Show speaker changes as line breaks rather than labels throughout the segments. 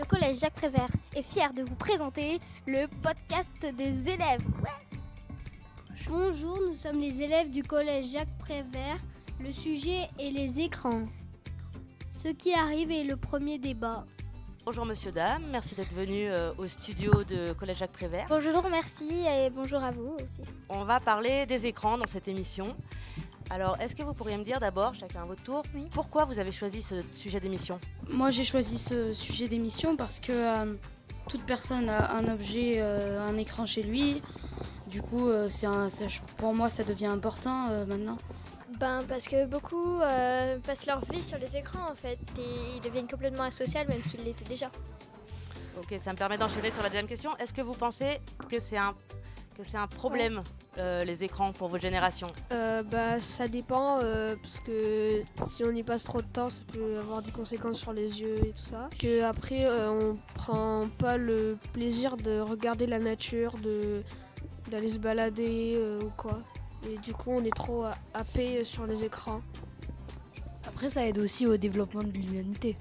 Le collège Jacques Prévert est fier de vous présenter le podcast des élèves. Ouais. Bonjour, nous sommes les élèves du collège Jacques Prévert. Le sujet est les écrans. Ce qui arrive est le premier débat.
Bonjour monsieur, dame, merci d'être venu au studio de Collège Jacques Prévert.
Bonjour, merci et bonjour à vous aussi.
On va parler des écrans dans cette émission. Alors, est-ce que vous pourriez me dire d'abord, chacun à votre tour, pourquoi vous avez choisi ce sujet d'émission ?
Moi, j'ai choisi ce sujet d'émission parce que toute personne a un objet, un écran chez lui. Du coup, pour moi, ça devient important maintenant.
Parce que beaucoup passent leur vie sur les écrans en fait et ils deviennent complètement asociaux même s'ils l'étaient déjà.
Ok, ça me permet d'enchaîner sur la deuxième question. Est-ce que vous pensez que c'est un problème les écrans pour votre génération ?
Ça dépend parce que si on y passe trop de temps ça peut avoir des conséquences sur les yeux et tout ça. Que après on prend pas le plaisir de regarder la nature, d'aller se balader ou quoi. Et du coup, on est trop happé sur les écrans.
Après, ça aide aussi au développement de l'humanité.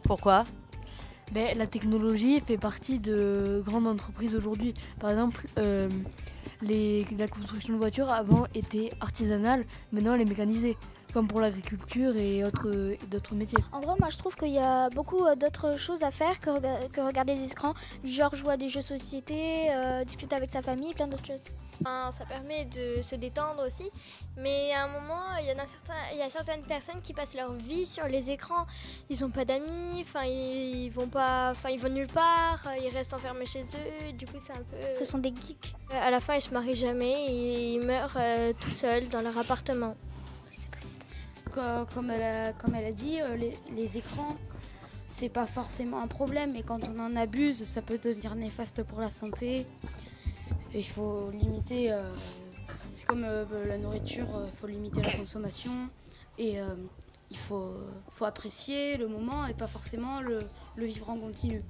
Pourquoi ?
La technologie fait partie de grandes entreprises aujourd'hui. Par exemple, la construction de voitures avant était artisanale, maintenant elle est mécanisée. Comme pour l'agriculture et d'autres métiers.
En gros, moi je trouve qu'il y a beaucoup d'autres choses à faire que regarder des écrans, genre jouer à des jeux de société, discuter avec sa famille, plein d'autres choses.
Ça permet de se détendre aussi, mais à un moment, il y a certaines personnes qui passent leur vie sur les écrans. Ils n'ont pas d'amis, ils vont nulle part, ils restent enfermés chez eux. Du coup, c'est un peu.
Ce sont des geeks.
À la fin, ils se marient jamais et ils meurent tout seuls dans leur appartement.
Comme elle a dit, les écrans, c'est pas forcément un problème, mais quand on en abuse, ça peut devenir néfaste pour la santé. Et il faut limiter, c'est comme la nourriture, il faut limiter la consommation et il faut apprécier le moment et pas forcément le vivre en continu.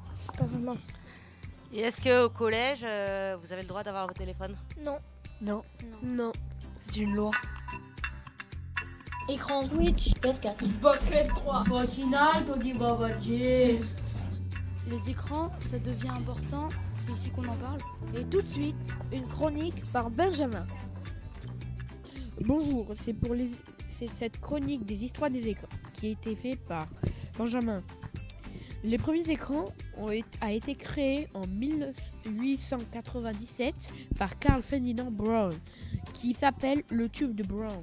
Et est-ce qu'au collège, vous avez le droit d'avoir votre téléphone ?
Non.
Non.
C'est une loi.
Écran, Switch, PS4,
Xbox PS3, Fortnite, Oggy.
Les écrans, ça devient important, c'est ici qu'on en parle.
Et tout de suite, une chronique par Benjamin. Bonjour, c'est cette chronique des histoires des écrans qui a été faite par Benjamin. Les premiers écrans ont été créés en 1897 par Carl Ferdinand Brown, qui s'appelle le tube de Brown.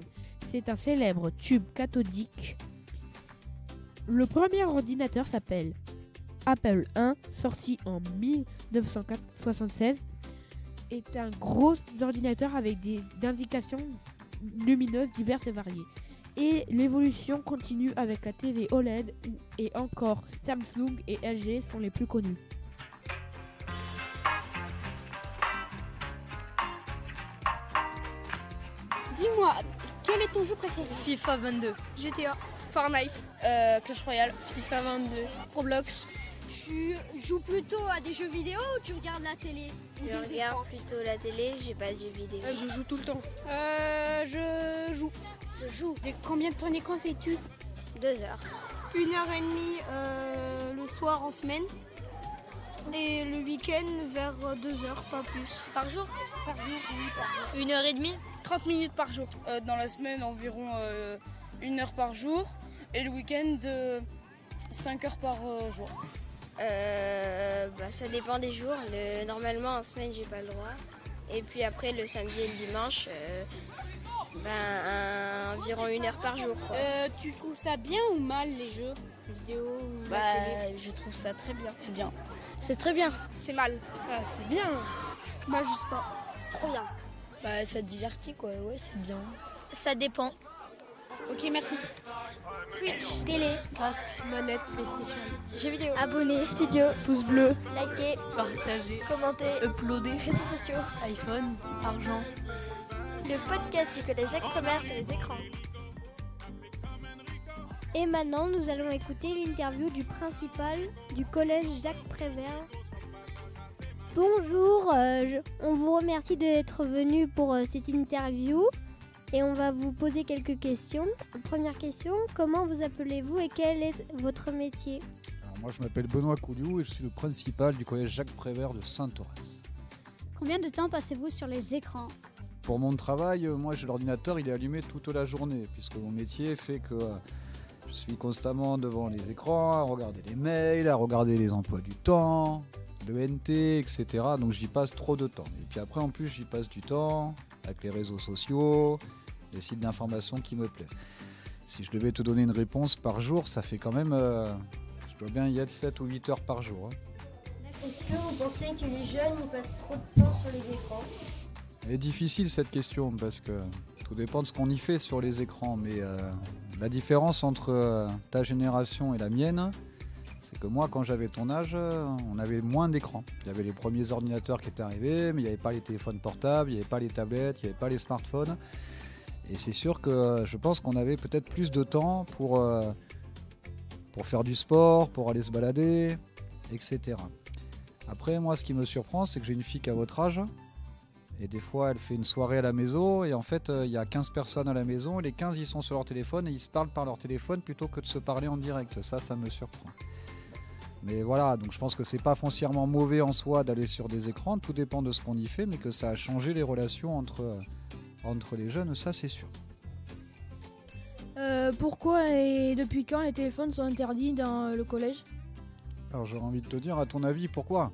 C'est un célèbre tube cathodique. Le premier ordinateur s'appelle Apple I, sorti en 1976, est un gros ordinateur avec des indications lumineuses diverses et variées. Et l'évolution continue avec la TV OLED et encore Samsung et LG sont les plus connus.
Dis-moi, quel est ton jeu préféré ?
FIFA 22.
GTA, Fortnite,
Clash Royale, FIFA 22.
Roblox. Tu joues plutôt à des jeux vidéo ou tu regardes la télé ou
Je
des
regarde
écrans ?
plutôt la télé, j'ai pas de jeux vidéo.
Je joue tout le temps.
Je joue.
Et combien de ton écran fais-tu ?
2 heures.
1h30 le soir en semaine et le week-end vers 2h, pas plus.
Par jour ?
Par jour, oui, par jour.
1h30 ?
30 minutes par jour.
Dans la semaine, environ 1 heure par jour. Et le week-end, 5 heures par jour.
Ça dépend des jours. Normalement, en semaine, j'ai pas le droit. Et puis après, le samedi et le dimanche, environ 1 heure par jour. Quoi.
Tu trouves ça bien ou mal, les jeux vidéo ou la télé ?
Je trouve ça très bien. C'est bien.
C'est très bien. C'est mal.
C'est bien.
Bah, je sais pas.
C'est trop bien.
Ça te divertit quoi, ouais, c'est bien.
Ça dépend.
Ok, merci.
Switch, télé,
Manette, PlayStation.
Jeux vidéo.
abonné, studio,
Pouce bleu.
Likez,
Partager,
commentez,
uploader,
réseaux sociaux.
iPhone, argent.
Le podcast du collège Jacques Prévert sur les écrans.
Et maintenant, nous allons écouter l'interview du principal du collège Jacques Prévert. Bonjour, on vous remercie d'être venu pour cette interview et on va vous poser quelques questions. Première question, comment vous appelez-vous et quel est votre métier ?
Alors Moi, je m'appelle Benoît Couliou et je suis le principal du collège Jacques Prévert de Saint-Orens.
Combien de temps passez-vous sur les écrans?
Pour mon travail, moi, j'ai l'ordinateur, il est allumé toute la journée, puisque mon métier fait que je suis constamment devant les écrans, à regarder les mails, à regarder les emplois du temps, le NT, etc. Donc, j'y passe trop de temps. Et puis après, en plus, j'y passe du temps avec les réseaux sociaux, les sites d'information qui me plaisent. Si je devais te donner une réponse par jour, ça fait quand même, je dois bien y être 7 ou 8 heures par jour.
Est-ce que vous pensez que les jeunes ils passent trop de temps sur les écrans?
Elle est difficile cette question parce que tout dépend de ce qu'on y fait sur les écrans. Mais la différence entre ta génération et la mienne, c'est que moi, quand j'avais ton âge, on avait moins d'écrans. Il y avait les premiers ordinateurs qui étaient arrivés, mais il n'y avait pas les téléphones portables, il n'y avait pas les tablettes, il n'y avait pas les smartphones. Et c'est sûr que je pense qu'on avait peut-être plus de temps pour faire du sport, pour aller se balader, etc. Après, moi, ce qui me surprend, c'est que j'ai une fille qui a votre âge. Et des fois, elle fait une soirée à la maison. Et en fait, il y a 15 personnes à la maison. Et les 15, ils sont sur leur téléphone et ils se parlent par leur téléphone plutôt que de se parler en direct. Ça me surprend. Mais voilà, donc je pense que c'est pas foncièrement mauvais en soi d'aller sur des écrans. Tout dépend de ce qu'on y fait, mais que ça a changé les relations entre les jeunes, ça c'est sûr.
Pourquoi et depuis quand les téléphones sont interdits dans le collège?
Alors j'aurais envie de te dire, à ton avis, pourquoi?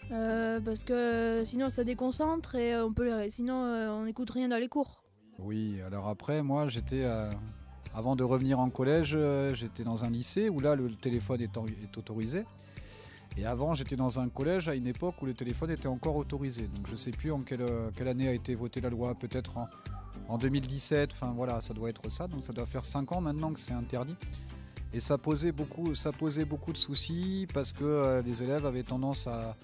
Parce que sinon ça déconcentre et on n'écoute rien dans les cours.
Oui, alors après, moi avant de revenir en collège, j'étais dans un lycée où là le téléphone est autorisé. Et avant, j'étais dans un collège à une époque où le téléphone était encore autorisé. Donc je ne sais plus en quelle année a été votée la loi, peut-être en 2017, enfin voilà, ça doit être ça. Donc ça doit faire 5 ans maintenant que c'est interdit. Et ça posait beaucoup de soucis parce que les élèves avaient tendance à,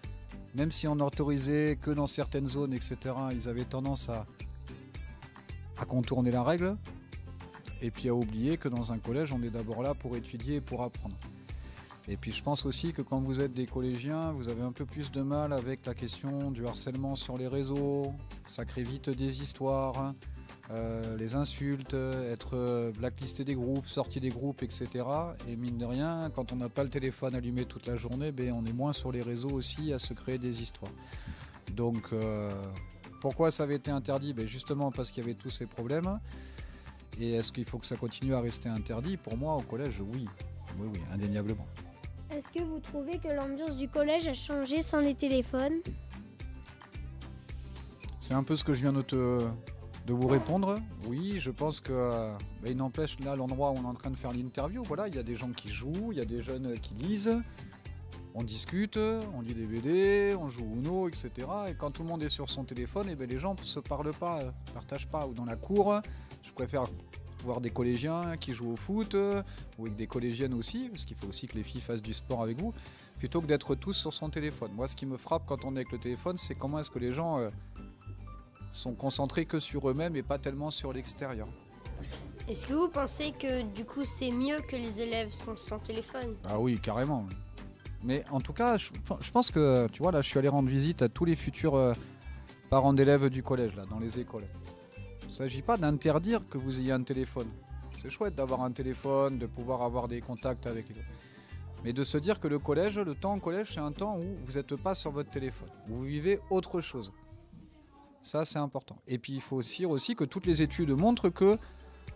même si on autorisait que dans certaines zones, etc., ils avaient tendance à contourner la règle et puis à oublier que dans un collège, on est d'abord là pour étudier et pour apprendre. Et puis je pense aussi que quand vous êtes des collégiens, vous avez un peu plus de mal avec la question du harcèlement sur les réseaux. Ça crée vite des histoires, les insultes, être blacklisté des groupes, sorti des groupes, etc. Et mine de rien, quand on n'a pas le téléphone allumé toute la journée, on est moins sur les réseaux aussi à se créer des histoires. Donc pourquoi ça avait été interdit? Justement parce qu'il y avait tous ces problèmes. Et est-ce qu'il faut que ça continue à rester interdit? Pour moi, au collège, oui. Oui, indéniablement.
Est-ce que vous trouvez que l'ambiance du collège a changé sans les téléphones?
C'est un peu ce que je viens de vous répondre. Oui, je pense que il n'empêche, là, l'endroit où on est en train de faire l'interview, voilà, il y a des gens qui jouent, il y a des jeunes qui lisent, on discute, on lit des BD, on joue Uno, etc. Et quand tout le monde est sur son téléphone, les gens ne se parlent pas, ne partagent pas. Ou dans la cour, je préfère voir des collégiens qui jouent au foot, ou avec des collégiennes aussi, parce qu'il faut aussi que les filles fassent du sport avec vous, plutôt que d'être tous sur son téléphone. Moi, ce qui me frappe quand on est avec le téléphone, c'est comment est-ce que les gens sont concentrés que sur eux-mêmes et pas tellement sur l'extérieur.
Est-ce que vous pensez que du coup c'est mieux que les élèves sont sans téléphone?
Ah oui, carrément. Mais en tout cas, je pense que, tu vois, là, je suis allé rendre visite à tous les futurs parents d'élèves du collège, là, dans les écoles. Il ne s'agit pas d'interdire que vous ayez un téléphone. C'est chouette d'avoir un téléphone, de pouvoir avoir des contacts avec les autres. Mais de se dire que le temps au collège, c'est un temps où vous n'êtes pas sur votre téléphone. Vous vivez autre chose. Ça, c'est important. Et puis, il faut aussi que toutes les études montrent que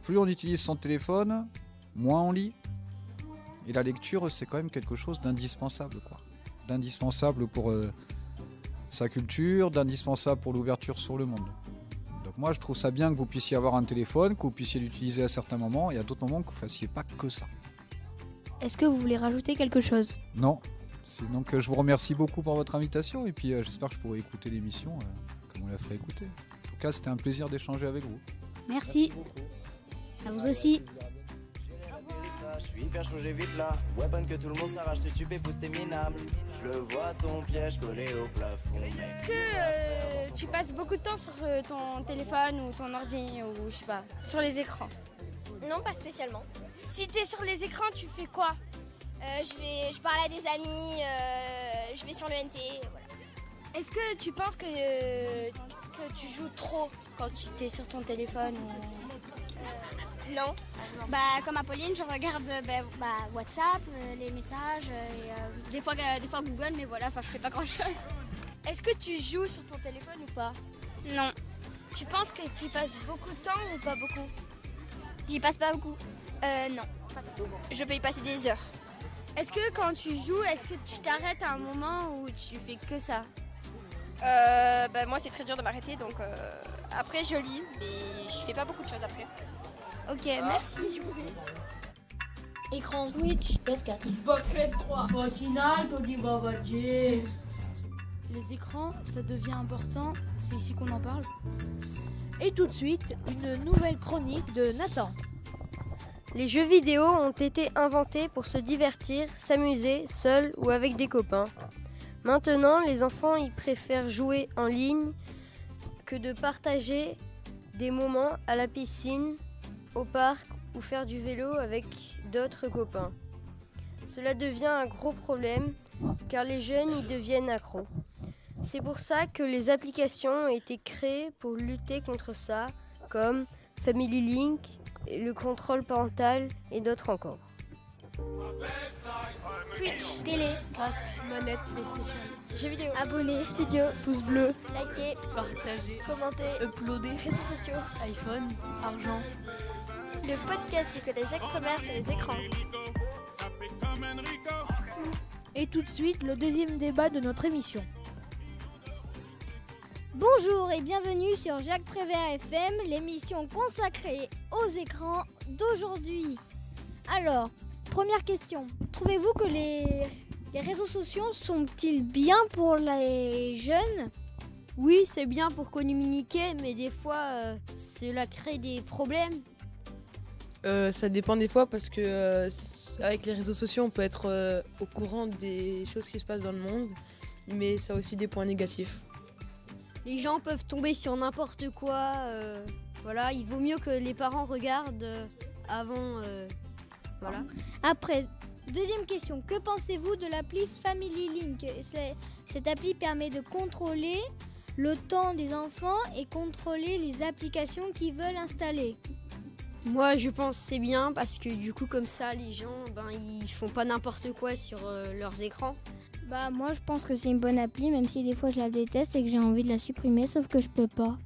plus on utilise son téléphone, moins on lit. Et la lecture, c'est quand même quelque chose d'indispensable, quoi. D'indispensable pour sa culture, d'indispensable pour l'ouverture sur le monde. Donc moi, je trouve ça bien que vous puissiez avoir un téléphone, que vous puissiez l'utiliser à certains moments, et à d'autres moments que vous ne fassiez pas que ça.
Est-ce que vous voulez rajouter quelque chose?
Non. Donc je vous remercie beaucoup pour votre invitation, et puis j'espère que je pourrai écouter l'émission comme vous la ferez écouter. En tout cas, c'était un plaisir d'échanger avec vous.
Merci. À vous aussi.
Je suis hyper chaud, j'ai vite là. Weapon que tout le monde s'arrache, te tuer, pousse tes minables. Je le vois ton piège collé au plafond.
Que tu passes beaucoup de temps sur ton téléphone ou ton ordi ou je sais pas, sur les écrans?
Non, pas spécialement.
Si t'es sur les écrans, tu fais quoi?
Je parle à des amis, je vais sur le NT, voilà.
Est-ce que tu penses que tu joues trop quand tu es sur ton téléphone
Non.
Bah, comme Apolline, je regarde WhatsApp, les messages, et, des fois Google, mais voilà, je fais pas grand-chose.
Est-ce que tu joues sur ton téléphone ou pas?
Non,
Tu penses que tu y passes beaucoup de temps ou pas beaucoup?
j'y passe pas beaucoup.
Non. Je peux y passer des heures.
Est-ce que quand tu joues, est-ce que tu t'arrêtes à un moment où tu fais que ça?
Moi, c'est très dur de m'arrêter, donc après, je lis, mais je fais pas beaucoup de choses après.
Ok, merci.
Écran, Switch, PS4.
Xbox PS3, Fortnite, on dit Baba J.
Les écrans, ça devient important. C'est ici qu'on en parle.
Et tout de suite, une nouvelle chronique de Nathan.
Les jeux vidéo ont été inventés pour se divertir, s'amuser, seul ou avec des copains. Maintenant, les enfants y préfèrent jouer en ligne que de partager des moments à la piscine, au parc ou faire du vélo avec d'autres copains. Cela devient un gros problème car les jeunes y deviennent accros. C'est pour ça que les applications ont été créées pour lutter contre ça, comme Family Link, le contrôle parental et d'autres encore.
Switch, télé,
Manette, PlayStation.
jeux vidéo,
Abonné, studio,
Pouce bleu,
liker,
Partager,
commenter,
uploader,
réseaux sociaux.
iPhone, argent.
Le podcast du collège Jacques Prévert sur les écrans.
Et tout de suite, le deuxième débat de notre émission.
Bonjour et bienvenue sur Jacques Prévert FM, l'émission consacrée aux écrans d'aujourd'hui. Alors, première question. Trouvez-vous que les réseaux sociaux sont-ils bien pour les jeunes ?
Oui, c'est bien pour communiquer, mais des fois, cela crée des problèmes.
Ça dépend des fois parce que avec les réseaux sociaux on peut être au courant des choses qui se passent dans le monde, mais ça a aussi des points négatifs.
Les gens peuvent tomber sur n'importe quoi. Voilà, il vaut mieux que les parents regardent avant. Voilà.
Après, deuxième question. Que pensez-vous de l'appli Family Link ? Cette appli permet de contrôler le temps des enfants et contrôler les applications qu'ils veulent installer.
Moi, je pense que c'est bien parce que du coup, comme ça, les gens, ils font pas n'importe quoi sur leurs écrans.
Bah moi je pense que c'est une bonne appli, même si des fois je la déteste et que j'ai envie de la supprimer, sauf que je peux pas.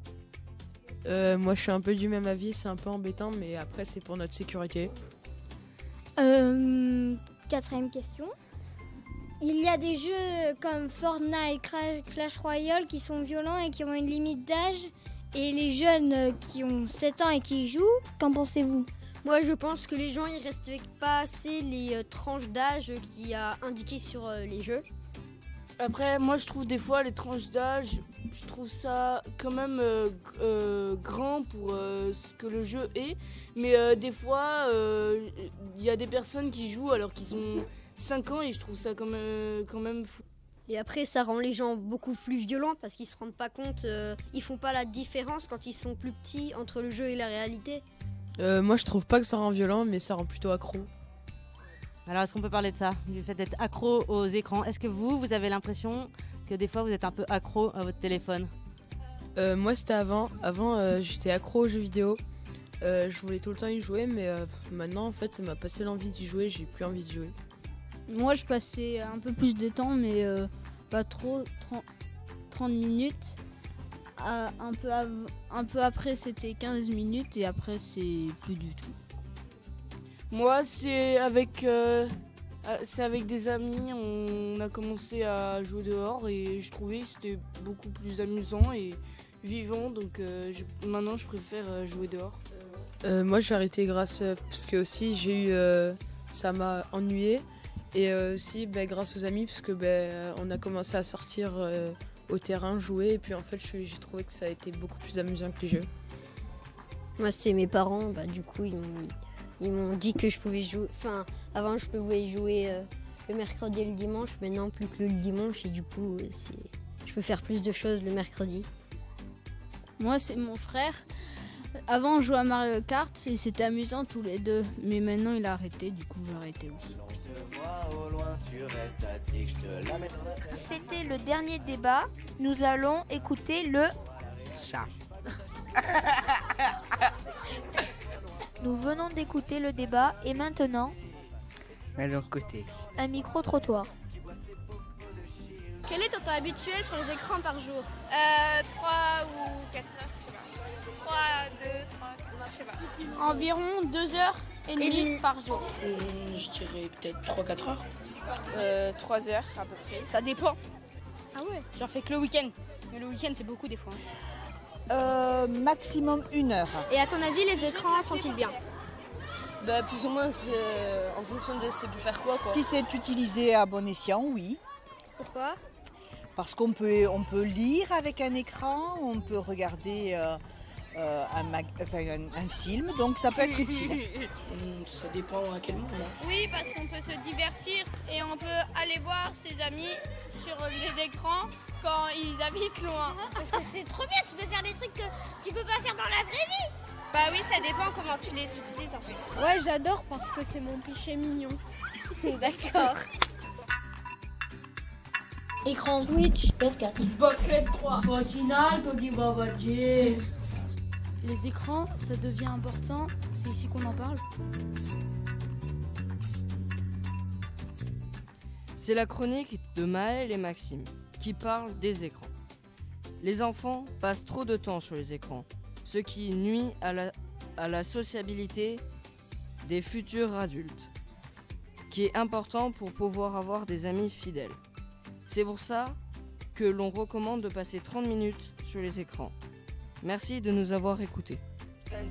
Moi je suis un peu du même avis, c'est un peu embêtant, mais après c'est pour notre sécurité.
Quatrième question. Il y a des jeux comme Fortnite, Clash Royale qui sont violents et qui ont une limite d'âge. Et les jeunes qui ont 7 ans et qui y jouent, qu'en pensez-vous ?
Moi, je pense que les gens ils respectent pas assez les tranches d'âge qu'il y a indiquées sur les jeux.
Après, moi je trouve des fois les tranches d'âge, je trouve ça quand même grand pour ce que le jeu est. Mais des fois, il y a des personnes qui jouent alors qu'ils ont 5 ans et je trouve ça quand même fou.
Et après, ça rend les gens beaucoup plus violents parce qu'ils se rendent pas compte, ils font pas la différence quand ils sont plus petits entre le jeu et la réalité.
Moi je trouve pas que ça rend violent, mais ça rend plutôt accro.
Alors est-ce qu'on peut parler de ça, du fait d'être accro aux écrans? Est-ce que vous avez l'impression que des fois vous êtes un peu accro à votre téléphone?
Moi c'était avant j'étais accro aux jeux vidéo. Je voulais tout le temps y jouer, mais maintenant en fait ça m'a passé l'envie d'y jouer, j'ai plus envie de jouer.
Moi je passais un peu plus de temps, mais pas trop, 30 minutes. Un peu après c'était 15 minutes et après c'est plus du tout.
Moi c'est avec des amis, on a commencé à jouer dehors et je trouvais que c'était beaucoup plus amusant et vivant, donc maintenant je préfère jouer dehors.
Moi j'ai arrêté parce que aussi j'ai eu ça m'a ennuyé et aussi grâce aux amis parce que on a commencé à sortir au terrain jouer et puis en fait j'ai trouvé que ça a été beaucoup plus amusant que les jeux.
Moi c'est mes parents, du coup ils m'ont dit que je pouvais jouer, avant je pouvais jouer le mercredi et le dimanche, maintenant plus que le dimanche et du coup je peux faire plus de choses le mercredi.
Moi c'est mon frère, avant on jouait à Mario Kart et c'était amusant tous les deux, mais maintenant il a arrêté, du coup j'ai arrêté aussi.
C'était le dernier débat. Nous allons écouter le chat.
Nous venons d'écouter le débat et maintenant,
à leur côté.
un micro-trottoir.
Quel est ton temps habituel sur les écrans par jour?
3 ou 4 heures, je sais pas. 3, 2, 3, je sais pas.
Environ 2h30 par jour.
Je dirais peut-être 3-4 heures.
3 heures à peu près. Ça dépend.
Ah ouais?
J'en fais que le week-end. Mais le week-end, c'est beaucoup des fois.
Maximum 1 heure.
Et à ton avis, les écrans sont-ils bien?
Bah, plus ou moins, en fonction de c'est pour faire quoi.
Si c'est utilisé à bon escient, oui.
Pourquoi?
Parce qu'on peut lire avec un écran, on peut regarder un film, donc ça peut être utile.
Ça dépend à quel moment.
Oui, parce qu'on peut se divertir et on peut aller voir ses amis sur les écrans quand ils habitent loin.
Parce que c'est trop bien, tu peux faire des trucs que tu peux pas faire dans la vraie vie.
Bah oui, ça dépend comment tu les utilises en fait.
Ouais, j'adore parce que c'est mon péché mignon.
D'accord.
Écran Twitch, PS4.
Xbox PS3, Fortnite, Cody Babadji.
Les écrans, ça devient important. C'est ici qu'on en parle.
C'est la chronique de Maël et Maxime qui parlent des écrans. Les enfants passent trop de temps sur les écrans, ce qui nuit à la sociabilité des futurs adultes, qui est important pour pouvoir avoir des amis fidèles. C'est pour ça que l'on recommande de passer 30 minutes sur les écrans. Merci de nous avoir écoutés.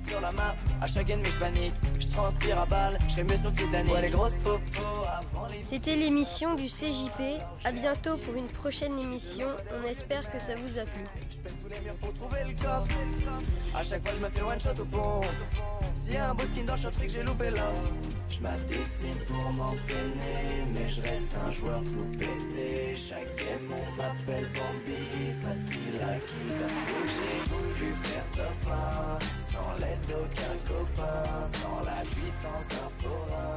Sur la map, à chaque ennemi je panique, je transpire à balle, je serai mieux sur le Titanic. Ouais, les grosses popos avant les...
C'était l'émission du CJP. À bientôt pour une prochaine émission. On espère que ça vous a plu.
Je pète tous les murs pour trouver le coffre. À chaque fois je me fais one shot au pont. S'il y a un beau skin dans le shot, c'est que j'ai loupé l'offre. Je m'addictine pour m'entraîner, mais je reste un joueur tout pété. Chaque game on m'appelle Bambi, facile à kill comme j'ai voulu faire top 1. Sans l'aide d'aucun copain, sans la puissance d'un forain.